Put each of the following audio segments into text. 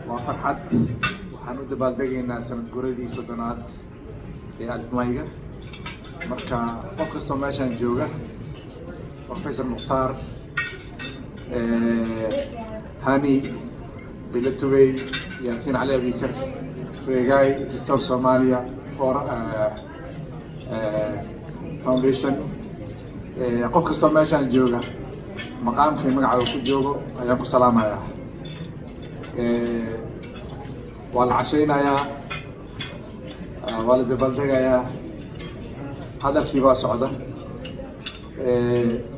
وفرحت وحنود بالدقينا سنة قردي صدنات ألف مايجا مركا قفكستو ماشان جوجا بروفيسور مختار هاني بلتوي ياسين علي بيكر ريجاي ريستور سوماليا فور فاونديشن قفكستو ماشان جوجا مقام في مقعد وكجوجو أيامكم سلام يا والعشينا يا والد بلدقة يا هذا الكيبا سعودة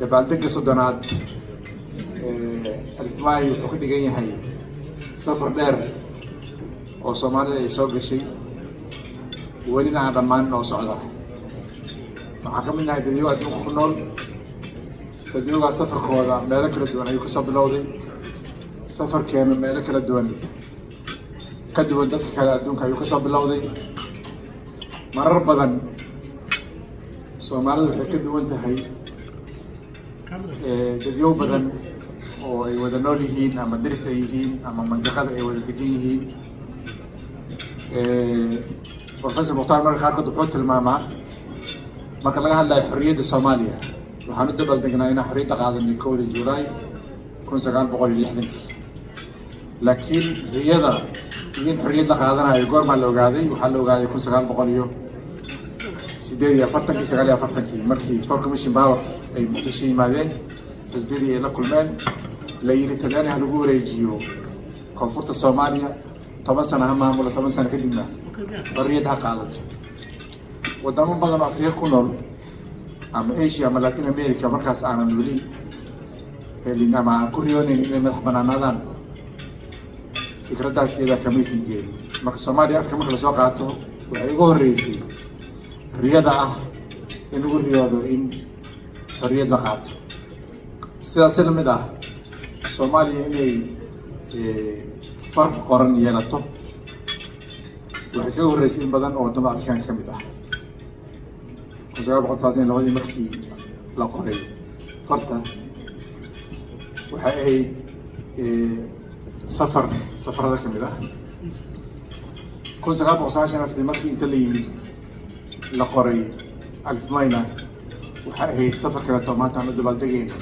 بلدقة صدنات ألف ماي وكل جاي هاي سفر دير أو سوماليا يسوق شيء ولينا هذا مان أو سعودة معكمنا هيديو أدوكم نول تديوغا سفر خوضا مالك لدوان أيوكو سبلودي سفر كامل مالك لدوان كدوان دادك كلا أدونك أيوكو سبلودي مرر بدن سومالي وحي كدوان تهي تديو بدن oo ay wada nool yihiin ama daris ay yihiin ama mandaqada ay wada degan yihiin Professor Mukhtar marka qaarkood wuxuu tilmaamaa marka laga hadlayo xorriyadda Soomaaliya waxaan u dabaldegnaa inaan xorriyadda qaadanay 1 July 1960 laakiin riyada in xorriyad la qaadanayo goorma la ogaaday waxaa la ogaaday 1948 markii for commission power ay muqdisho yimaadeen xisbiyadii ay la kulmeen la yiri talaani ha lagu wareejiyo koonfurta Soomaaliya 10 sano ha maamulo 10 sano kadibna xorriyad ha qaadato wadamo badan oo Afrika ku nool ama Asia ama Latin America markaas aanan weli helin ama ku riyoonayn inay madax banaanaadaan fikradaas iyada kama aysan jirin marka Soomaaliya afka marka la soo qaato waxay ugu horeysay riyada ah in lagu riyoodo in xorriyad la qaato sidaas la mid ah Soomaaliya inay farq qoran yeelato waxay ka horeysay in badan oo wadamada Afrikaanka ka mid ah labadii markii la qoray farta waxay ahayd safarada ka mid ah 1990 markii inta la yimid la qoray Alif Mayna waxay ahayd safar kale oo maanta aan u dabaaldegayno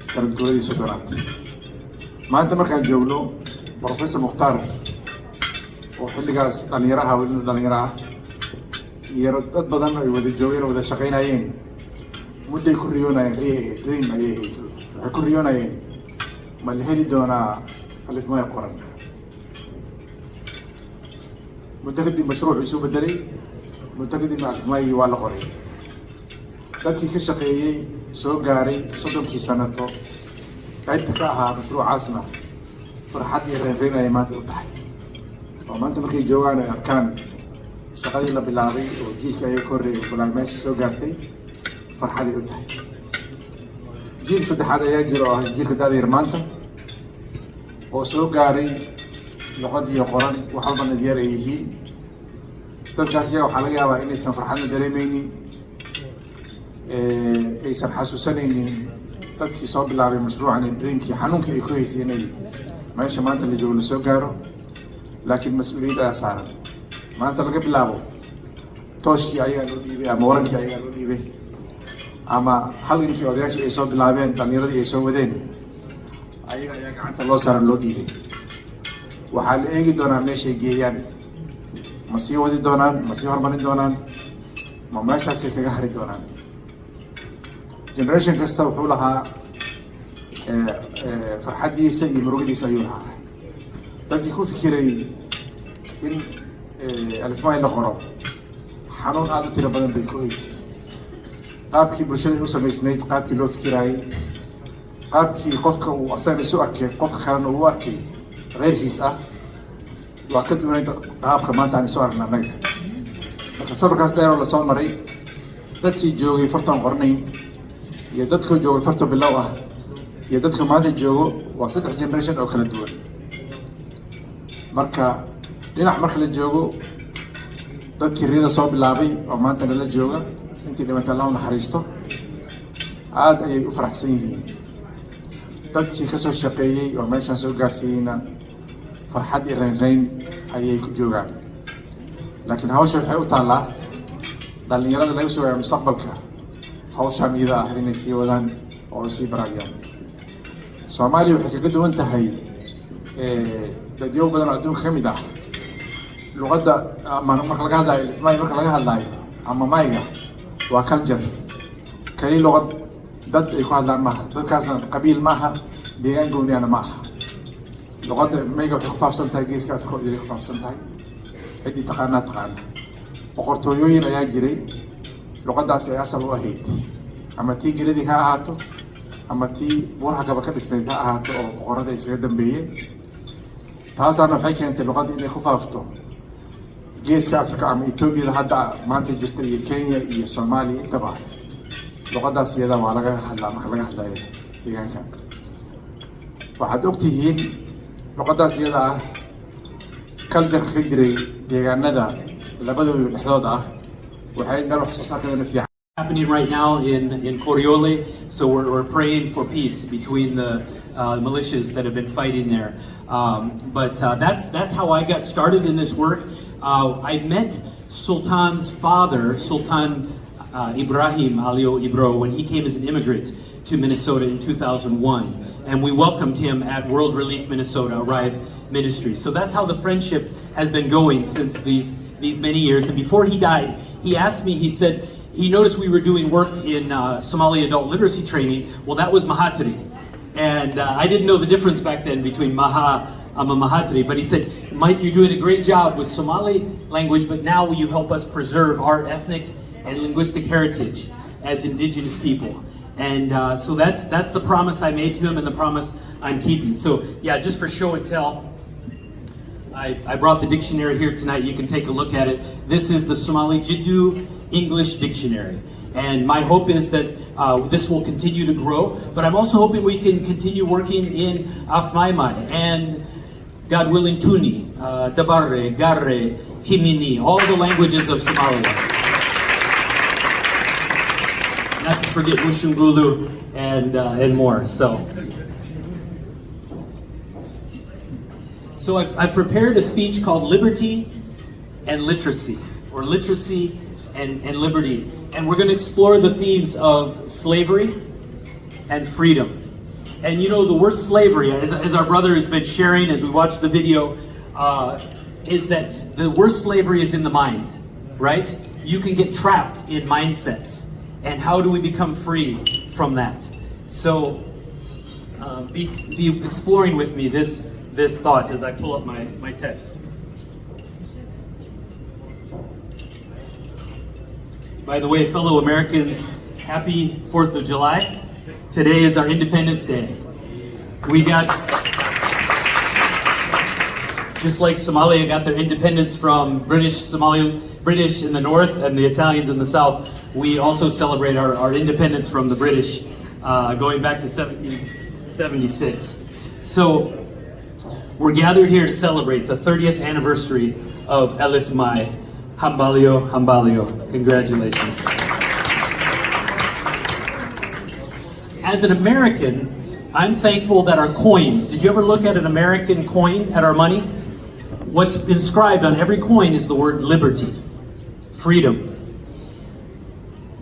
sanad guuradii soddonaad maanta markaan joogno Professor Mukhtar oo xilligaas dhalinyaro ah iyo dad badan ay wada joogeen wada shaqeynayeen mudday ku riyoonayeen waxay ku riyoonayeen ma la heli doonaa Alif Maay qoran muddo kadib mashruuc isu bedelay muddo kadib Alif Maay waa la qoray dadkii ka shaqeeyey soo gaaray 30 sanato qaybta ka ahaa mashruucaasna farxad iyo reereen ay maanta u tahay oo maanta markay joogaan ay arkaan shaqadii la bilaabay oo jiilka ay korreeyay balaa meesha soo gaartay farxad ay u tahay jiil saddexaad ayaa jiro oo jiilka daadayr maanta oo soo gaaray luqadii qoran wax walba diyaar ay yihiin dadkaas iyaga waxaa laga yaabaa inaysan farxadna dareemaynin aysan xasuusanaynin dadkii soo bilaabay mashruucan dreamkii xanuunkii ay ku haysay inay meesha maanta la joogo la soo gaaro laakiin mas'uuliyad ayaa saaran maanta laga bilaabo tooshkii ayagaa loo dhiibay ama warankii ayagaa loo dhiibay ama halgankii odayaashii ay soo bilaabeen dhallinyaradii ay soo wadeen ayaga ayaa gacanta loo saaran loo dhiibay waxaa la eegi doonaa meeshay geeyaan ma sii wadi doonaan ma sii hormarin doonaan ma meeshaasay kaga hari doonaan generation kasta wuxuu lahaa farxadiisa iyo murugadiisa ayuu lahaa dadkii ku fikiray in Alif Maay la qoro xanuun aad u tiro badan bay ku haysay qaabkii bulshada u samaysnayd qaabkii loo fikirayay qaabkii qofka uu asaga isu arkay qofka kalena uu arkay غيرkiis ah waa ka duwanay qaabka maanta aan soo aragnaa anaga marka safarkaas dheer oo la soo maray dadkii joogay fartan qornay iyo dadkii joogay farta bilow ah iyo dadka maanta joogo waa 3 generation oo kala duwan marka dhinac marka la joogo dadkii riyada soo bilaabay oo maanta la jooga intii dhimatay Allah naxariisto aad ayay u faraxsan yihiin dadkii ka soo shaqeeyay oo meeshaan soo gaarsiiyayna farxad iyo raynrayn ayay ku joogaan. Laakiin hawsha waxay u taallaa dhalinyarada laga sugaya mustaqbalka hawshaan iyada ah inay sii wadaan oo ay sii baraayaan. Soomaaliya waxay kaga duwan tahay dadyo badan oo adduunka ka mid ah luqadda marka laga hadlayo ama Maayga waa culture kali luqad dad ay ku hadlaan maaha, dadkaasna qabiil maaha, deegaan gooniyana maaha. luqadda Maayga waxay ku faafsan tahay geeska Afrika oo ku faafsan tahay ciddii taqaanaa taqaana. boqortooyooyin ayaa jiray luqaddaasi ay asal u ahayd, ama tii geladii ha ahaato ama tii buuraha gaba ka dhisnayd ha ahaato oo boqorada isaga dambeeyeen. taasaana waxay keentay luqadda inay ku faafto geeska Afrika ama Etoobiyada hadda maanta jirta iyo Kenya iyo Soomaaliya intaba. luqaddaas iyada waa laga hadlaa marka laga hadlayo deegaanka. waxaad ogtihiin luqaddaas iyada ah culture-ka ka jiray deegaanada labadooda dhexdood ah waxay meel wax soo saarkeedana fiican. Happening right now in Coriole, so we're praying for peace between the militias that have been fighting there. But that's how I got started in this work. I met Sultan's father, Sultan Ibrahim Alio Ibro, when he came as an immigrant to Minnesota in 2001, and we welcomed him at World Relief Minnesota, Arrive Ministry. So that's how the friendship has been going since these many years. And before he died, he asked me, he said, he noticed we were doing work in Somali adult literacy training. Well, that was Mahatri. And I didn't know the difference back then between Mahatri, but he said, Mike, you're doing a great job with Somali language, but now will you help us preserve our ethnic and linguistic heritage as indigenous people? And so that's the promise I made to him and the promise I'm keeping. So yeah, just for show and tell, I brought the dictionary here tonight. You can take a look at it. This is the Somali Jiddu English Dictionary. And my hope is that this will continue to grow, but I'm also hoping we can continue working in Afmaymay and God willing Tuni, Dabarre, Garre, Himini, all the languages of Somalia. Not to forget Mushungulu and more. So I've prepared a speech called Liberty and Literacy, or Literacy and Liberty. And we're going to explore the themes of slavery and freedom. And you know, the worst slavery, as our brother has been sharing as we watch the video, is that the worst slavery is in the mind, right? You can get trapped in mindsets. And how do we become free from that? So be exploring with me this thought as I pull up my text. By the way, fellow Americans, happy 4th of July. Today is our Independence Day. We got, just like Somalia got their independence from British in the north and the Italians in the south, we also celebrate our independence from the British going back to 1776. So we're gathered here to celebrate the 30th anniversary of Alif Maay. Hambalyo, Hambalyo. Congratulations. As an American, I'm thankful that our coins, did you ever look at an American coin, at our money? What's inscribed on every coin is the word liberty, freedom.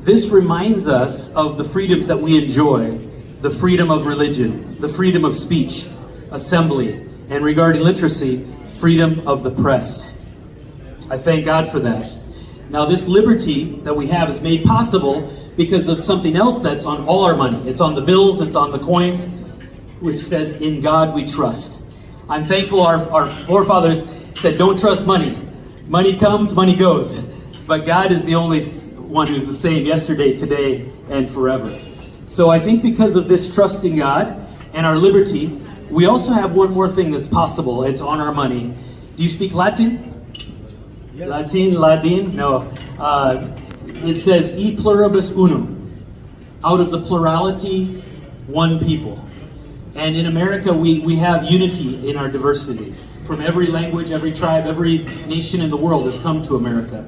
This reminds us of the freedoms that we enjoy, the freedom of religion, the freedom of speech, assembly, and regarding literacy, freedom of the press. I thank God for that. Now this liberty that we have is made possible because of something else that's on all our money. It's on the bills, it's on the coins, which says, in God we trust. I'm thankful our forefathers said, don't trust money. Money comes, money goes. But God is the only one who's the same yesterday, today, and forever. So I think because of this trust in God and our liberty, we also have one more thing that's possible. It's on our money. Do you speak Latin? Yes. Latin? No. It says, e pluribus unum. Out of the plurality, one people. And in America, we have unity in our diversity. From every language, every tribe, every nation in the world has come to America.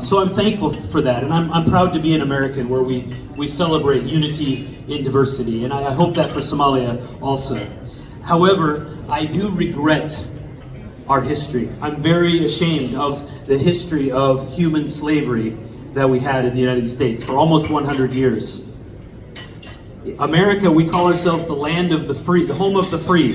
So I'm thankful for that, and I'm proud to be an American where we celebrate unity in diversity, and I hope that for Somalia also. However, I do regret our history. I'm very ashamed of the history of human slavery that we had in the United States for almost 100 years. America, we call ourselves the land of the free, the home of the free,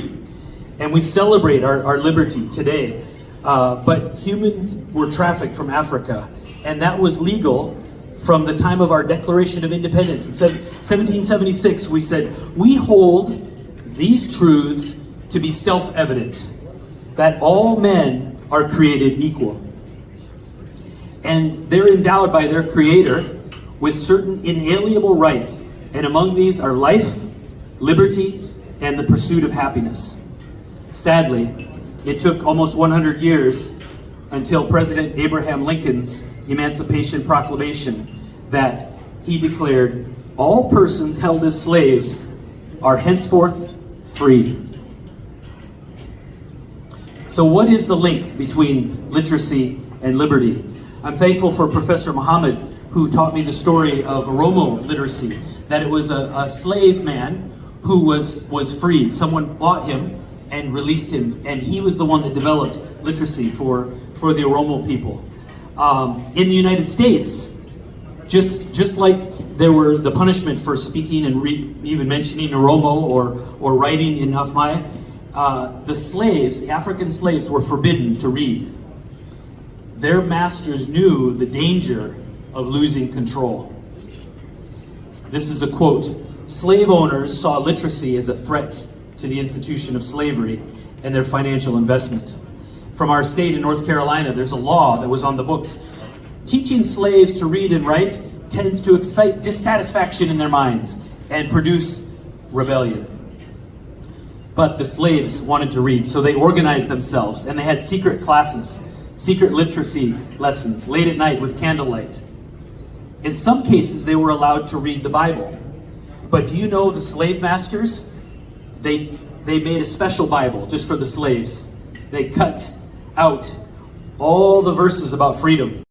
and we celebrate our liberty today. But humans were trafficked from Africa, and that was legal from the time of our Declaration of Independence. In 1776, we said, we hold these truths to be self-evident, that all men are created equal. And they're endowed by their Creator with certain inalienable rights, and among these are life, liberty, and the pursuit of happiness. Sadly, it took almost 100 years until President Abraham Lincoln's Emancipation Proclamation that he declared all persons held as slaves are henceforth free. So what is the link between literacy and liberty? I'm thankful for Professor Muhammad, who taught me the story of Oromo literacy, that it was a slave man who was freed. Someone bought him and released him, and he was the one that developed literacy for the Oromo people. In the United States, just like there were the punishment for speaking and even mentioning Oromo or writing in Maay, the slaves, the African slaves, were forbidden to read. Their masters knew the danger of losing control. This is a quote: "Slave owners saw literacy as a threat to the institution of slavery and their financial investment." From our state in North Carolina, there's a law that was on the books. Teaching slaves to read and write tends to excite dissatisfaction in their minds and produce rebellion. But the slaves wanted to read, so they organized themselves, and they had secret classes, secret literacy lessons, late at night with candlelight. In some cases, they were allowed to read the Bible. But do you know the slave masters? They made a special Bible just for the slaves. They cut out all the verses about freedom.